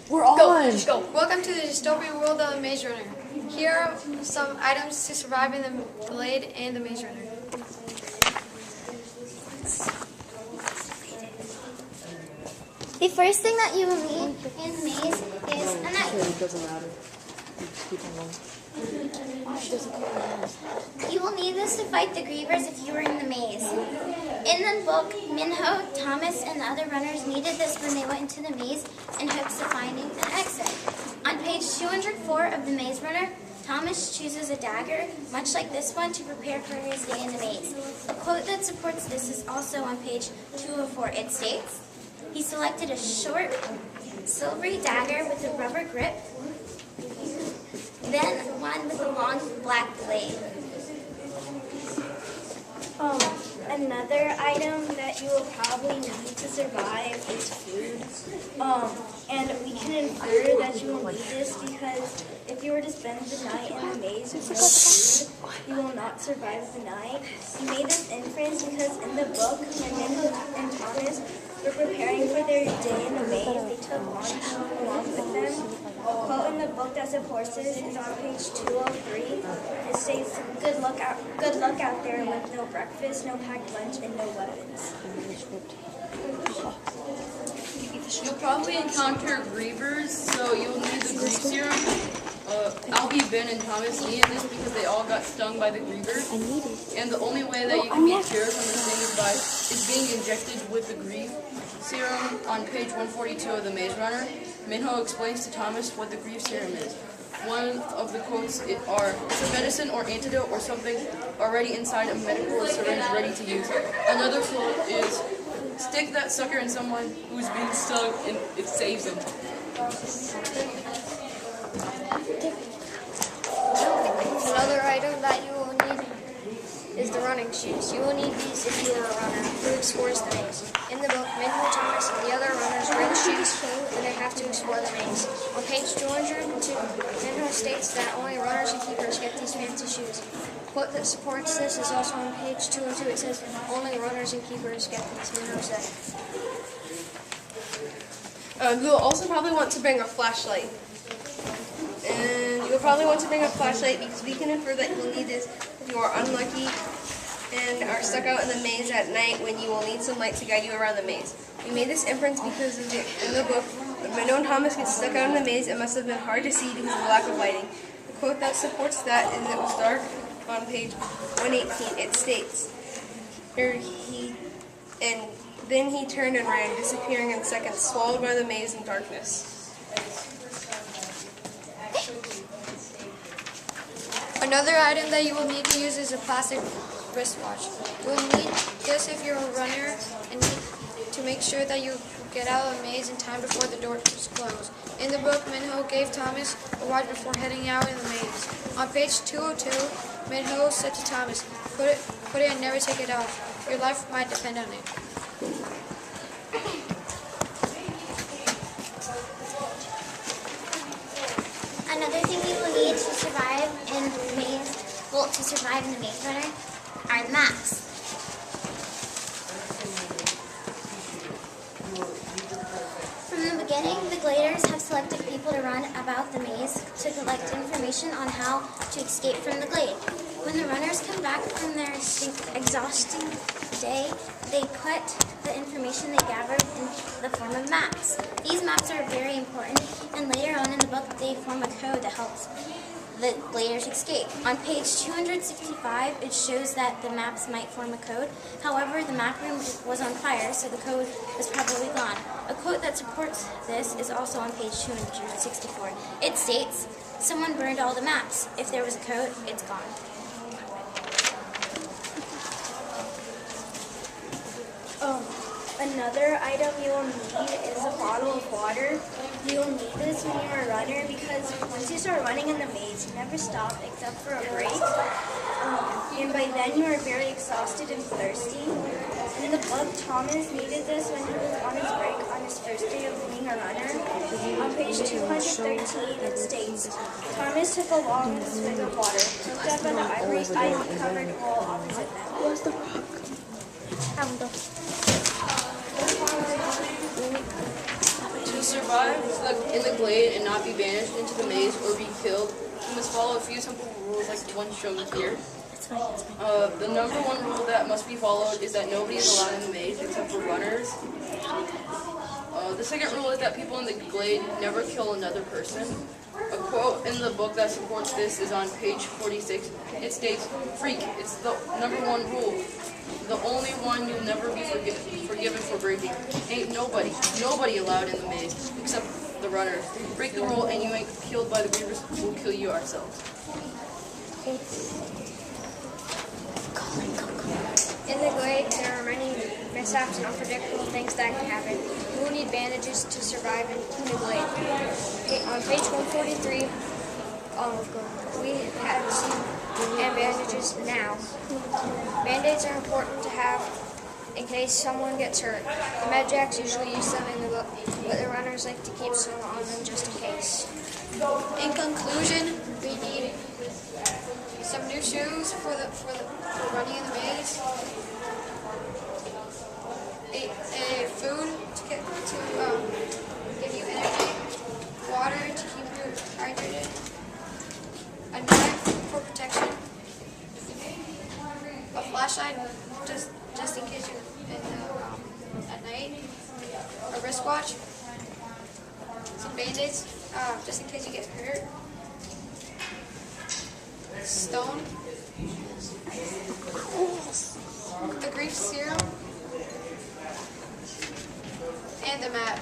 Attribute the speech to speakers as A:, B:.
A: We're on.
B: Go. Just go. Welcome to the dystopian world of the Maze Runner. Here are some items to survive in the Glade and the Maze Runner.
C: The first thing that you will need in the maze is a knife.
A: It doesn't matter. Keep on going.
C: You will need this to fight the grievers if you were in the maze. In the book, Minho, Thomas, and the other runners needed this when they went into the maze in hopes of finding an exit. On page 204 of the Maze Runner, Thomas chooses a dagger, much like this one, to prepare for his day in the maze. A quote that supports this is also on page 204. It states, "He selected a short, silvery dagger with a rubber grip, then one with a long black blade."
D: Another item that you will probably need to survive is food. And we can infer that you will need this because if you were to spend the night in the maze with no food, you will not survive the night. We made this inference because in the book, when Minho and Thomas were preparing for their day in the maze, they took lunch along with them. A quote in the book that supports this is on page 203. It states, good luck out there with no breakfast, no packed lunch, and no weapons."
E: You'll probably encounter grievers, so you'll need the grief serum. Albie, Ben, and Thomas needed this because they all got stung by the grievers. And the only way that you can be cured from this thing is being injected with the grief serum. On page 142 of the Maze Runner, Minho explains to Thomas what the grief serum is. One of the quotes are, "It's a medicine or antidote or something already inside a medical syringe ready to use." Another quote is, "Stick that sucker in someone who's being stung and it saves them."
B: Another item that you will need is the running shoes. You will need these if you are a runner who explores the maze. In the book, Minho, Thomas, and the other runners wear the shoes when they have to explore the maze. On page 202, Minho states that only runners and keepers get these fancy shoes. A quote that supports this is also on page 202. It says, "Only runners and keepers get these," Minho said.
F: You'll also probably want to bring a flashlight. And you'll probably want to bring a flashlight because we can infer that you'll need this if you are unlucky and are stuck out in the maze at night when you will need some light to guide you around the maze. We made this inference because in the book, when Minho and Thomas get stuck out in the maze, it must have been hard to see because of the lack of lighting. The quote that supports that is, "It was dark," on page 118. It states, then he turned and ran, disappearing in seconds, swallowed by the maze and darkness.
B: Another item that you will need to use is a plastic wristwatch. You will need this if you're a runner and need to make sure that you get out of the maze in time before the doors close. In the book, Minho gave Thomas a watch before heading out in the maze. On page 202, Minho said to Thomas, put it and never take it off. Your life might depend on it."
C: Another thing you will need to survive in the Maze Runner are the maps. From the beginning, the Gladers have selected people to run about the maze to collect information on how to escape from the Glade. When the runners come back from their exhausting day, they put the information they gathered in the form of maps. These maps are very important, and later on in the book, they form a code that helps the Gladers escape. On page 265, it shows that the maps might form a code. However, the map room was on fire, so the code was probably gone. A quote that supports this is also on page 264. It states, "Someone burned all the maps. If there was a code, it's gone."
D: Another item you will need is a bottle of water. You will need this when you're a runner because once you start running in the maze, you never stop except for a break. And by then you are very exhausted and thirsty. In the book, Thomas needed this when he was on his break on his first day of being a runner. On page 213, it states, "Thomas took along a swig of water, looked up at the ivy-covered wall opposite them."
A: Where's the rock?
E: To survive in the glade and not be banished into the maze or be killed, you must follow a few simple rules like the ones shown here. The number one rule that must be followed is that nobody is allowed in the maze except for runners. The second rule is that people in the glade never kill another person. A quote in the book that supports this is on page 46. It states, "Freak, it's the number one rule. The only one you'll never be forgiven for breaking. Ain't nobody allowed in the maze, except the runners. Break the rule and you ain't killed by the grievers, we'll kill you ourselves."
B: In the glade, there are many mishaps and unpredictable things that can happen. You will need bandages to survive in the glade. On page 143, we have seen and bandages now. Band-aids are important to have in case someone gets hurt. The med jacks usually use them in the book, but the runners like to keep some on them just in case.
G: In conclusion, we need some new shoes for running in the maze, a food to give you energy, water to keep you hydrated, a knife for protection, a flashlight just in case you're at night, a wristwatch, some band-aids just in case you get hurt, stone, the grief serum, and the map.